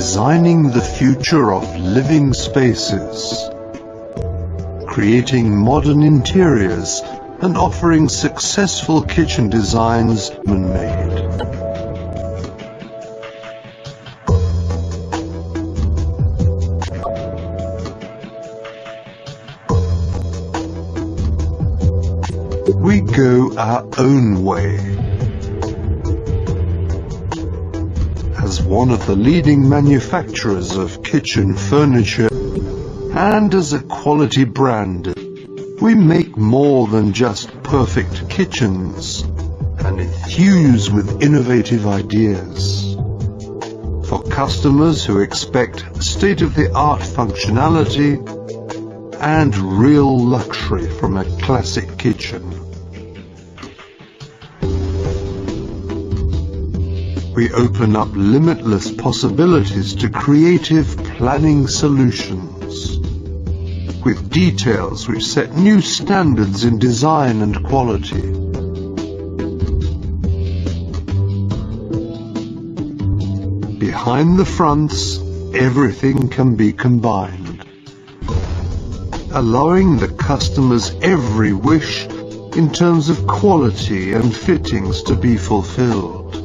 Designing the future of living spaces, creating modern interiors and offering successful kitchen designs man-made. We go our own way. As one of the leading manufacturers of kitchen furniture and as a quality brand, we make more than just perfect kitchens and enthuse with innovative ideas. For customers who expect state-of-the-art functionality and real luxury from a classic kitchen. We open up limitless possibilities to creative planning solutions, with details which set new standards in design and quality. Behind the fronts, everything can be combined, allowing the customer's every wish in terms of quality and fittings to be fulfilled.